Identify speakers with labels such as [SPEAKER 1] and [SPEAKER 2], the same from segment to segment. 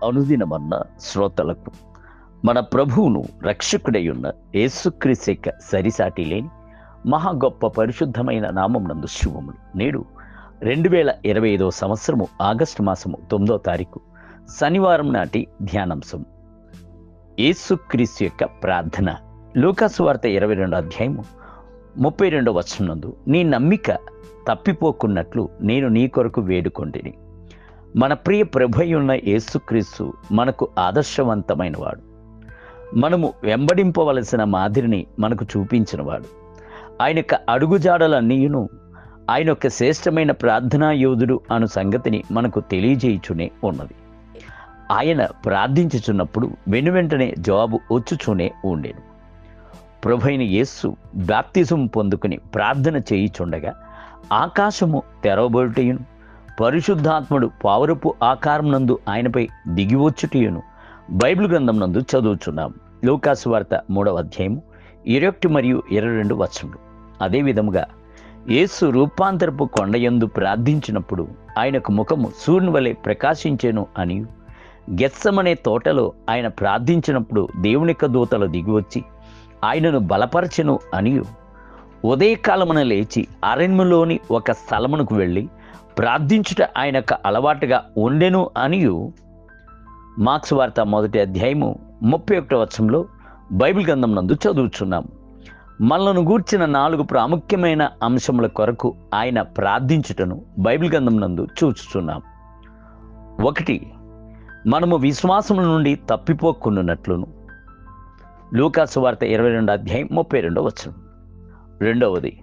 [SPEAKER 1] అనుదినమన్న శ్రోతలకు మన ప్రభువును రక్షకుడై ఉన్న యేసుక్రీస్తు యొక్క సరిసాటి లేని మహా గొప్ప పరిశుద్ధమైన నామం నందు శుభములు. నేడు 2025 సంవత్సరము ఆగస్టు మాసము 9వ తారీఖు శనివారం నాటి ధ్యానాంశం యేసుక్రీస్తు యొక్క ప్రార్థన. లూకాసు వార్త 22వ అధ్యాయము 32వ వచనం నందు, నీ నమ్మిక తప్పిపోకున్నట్లు నేను నీ కొరకు వేడుకొంటిని. మన ప్రియ ప్రభువైయున్న యేసుక్రీస్తు మనకు ఆదర్శవంతమైన వాడు. మనము వెంబడింపవలసిన మాదిరిని మనకు చూపించినవాడు. ఆయన యొక్క అడుగుజాడలన్నీయును ఆయన యొక్క శ్రేష్టమైన ప్రార్థనా యోధుడు అను సంగతిని మనకు తెలియజేయుచునే ఉన్నది. ఆయన ప్రార్థించుచున్నప్పుడు వెనువెంటనే జవాబు వచ్చుచూనే ఉండేను. ప్రభువైన యేసు బాప్తిజం పొందుకుని ప్రార్థన చేయుచుండగా ఆకాశము తెరవబడుటయును, పరిశుద్ధాత్ముడు పావురపు ఆకారం నందు ఆయనపై దిగివచ్చుటయును బైబిల్ గ్రంథం నందు చదువుచున్నాం. లూకాసు వార్త 3వ అధ్యాయము 21 మరియు 22 వచనములు. అదే విధముగా యేసు రూపాంతరపు కొండయందు ప్రార్థించినప్పుడు ఆయనకు ముఖము సూర్యుని వలె ప్రకాశించెను అని, గెత్సెమనే తోటలో ఆయన ప్రార్థించినప్పుడు దేవుని యొక్క దూతలు దిగివచ్చి ఆయనను బలపరచెను అనియు, ఉదయకాలమున లేచి అరణ్యములోని ఒక స్థలమునకు వెళ్ళి ప్రార్థించుట ఆయనకు అలవాటుగా ఉండెను అనియు మార్క్స్ వార్త 1వ అధ్యాయము 31వ వచనంలో బైబిల్ గ్రంథం నందు చదువుచున్నాం. మనలను గూర్చిన 4 ప్రాముఖ్యమైన అంశముల కొరకు ఆయన ప్రార్థించుటను బైబిల్ గ్రంథం నందు చూచుచున్నాం. 1, మనము విశ్వాసముల నుండి తప్పిపోకున్నట్లును. లూకాసు వార్త 22వ అధ్యాయం 32వ వచనం. 2,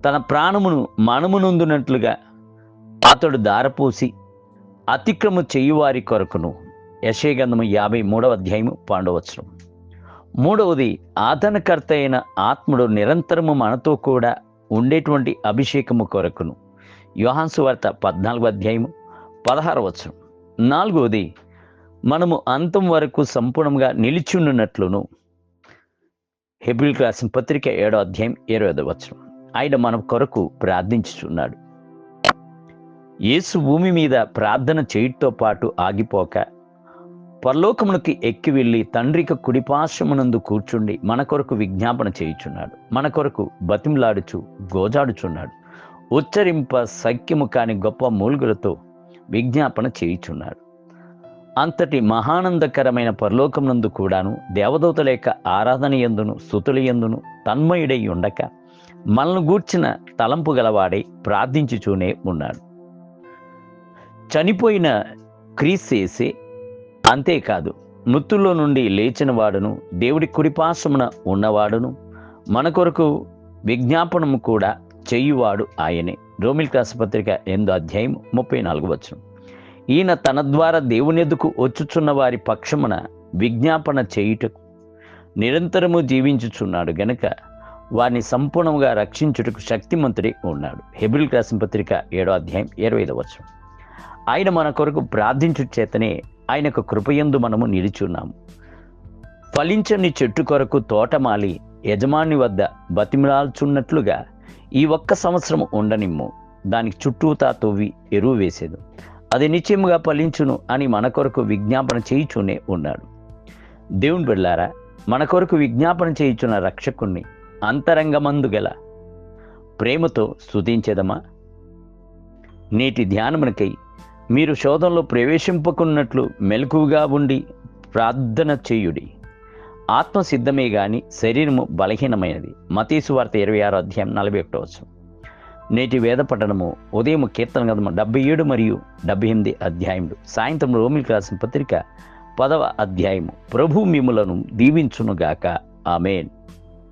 [SPEAKER 1] తన ప్రాణమును మనమునందునట్లుగా అతడు దారపోసి అతిక్రమ చేయువారి కొరకును. యెషయా గ్రంథము 53వ అధ్యాయము 12వ వచనం. 3, ఆదరణకర్త అయిన ఆత్ముడు నిరంతరము మనతో కూడా ఉండేటువంటి అభిషేకము కొరకును. యోహాను సువార్త 14వ అధ్యాయము 16వ వచనం. 4, మనము అంతం వరకు సంపూర్ణంగా నిలిచియున్నట్లును. హెబ్రీయులకు రాసిన పత్రిక 7వ అధ్యాయం 20వ వచనం. ఆయన మన కొరకు ప్రార్థించుచున్నాడు. యేసు భూమి మీద ప్రార్థన చేయుటతో పాటు ఆగిపోక పరలోకమునకు ఎక్కి వెళ్ళి తండ్రికి కుడిపార్శ్వమునందు కూర్చుండి మన కొరకు విజ్ఞాపన చేయుచున్నాడు. మన కొరకు బతిమలాడుచు గోజాడుచున్నాడు. ఉచ్చరింప సఖ్యము కాని గొప్ప మూలుగులతో విజ్ఞాపన చేయుచున్నాడు. అంతటి మహానందకరమైన పరలోకమునందు కూడాను దేవదూతల యొక్క ఆరాధన యందును స్తుతుల యందును తన్మయుడై ఉండక మనల్ని గూర్చిన తలంపు గలవాడై ప్రార్థించుచూనే ఉన్నాడు. చనిపోయిన క్రీస్తు యేసే, అంతేకాదు మృతుల్లో నుండి లేచిన వాడును దేవుడి కుడిపార్శ్వమున ఉన్నవాడును మన కొరకు విజ్ఞాపనము కూడా చేయువాడు ఆయనే. రోమీయులకు రాసిన పత్రిక 8వ అధ్యాయం 34వ వచనం. ఈయన తన ద్వారా దేవుని ఎదుకు వచ్చుచున్న వారి పక్షమున విజ్ఞాపన చేయుటకు నిరంతరము జీవించుచున్నాడు గనుక వారిని సంపూర్ణంగా రక్షించుటకు శక్తిమంతుడై ఉన్నాడు. హెబ్రీయులకు రాసిన పత్రిక 7వ అధ్యాయం 25వ వచనం. ఆయన మన కొరకు ప్రార్థించు చేతనే ఆయనకు కృపయందు మనము నిలిచున్నాము. ఫలించని చెట్టు కొరకు తోటమాలి యజమాని వద్ద బతిమిలాల్చున్నట్లుగా ఈ 1 సంవత్సరం ఉండనిమ్ము, దానికి చుట్టూతా తవ్వి ఎరువు వేసేదు, అది నిశ్చయముగా ఫలించును అని మన కొరకు విజ్ఞాపన చేయుచునే ఉన్నాడు. దేవుని బిడ్డలారా, మన కొరకు విజ్ఞాపన చేయుచున్న రక్షకుణ్ణి అంతరంగమందు గల ప్రేమతో స్తుతించెదమా? నేటి ధ్యానమునకై మీరు శోధనలో ప్రవేశింపకున్నట్లు మెలకువగా ఉండి ప్రార్థన చేయుడి. ఆత్మ సిద్ధమే గాని శరీరము బలహీనమైనది. మత్తయి సువార్త 26వ అధ్యాయం 41వ వచనం. నేటి వేద పఠనము ఉదయం కీర్తన గ్రంథము 77 మరియు 78 అధ్యాయములు, సాయంత్రం రోమీయులకు రాసిన పత్రిక 10వ అధ్యాయము. ప్రభు మిమ్ములను దీవించునుగాక. ఆమేన్.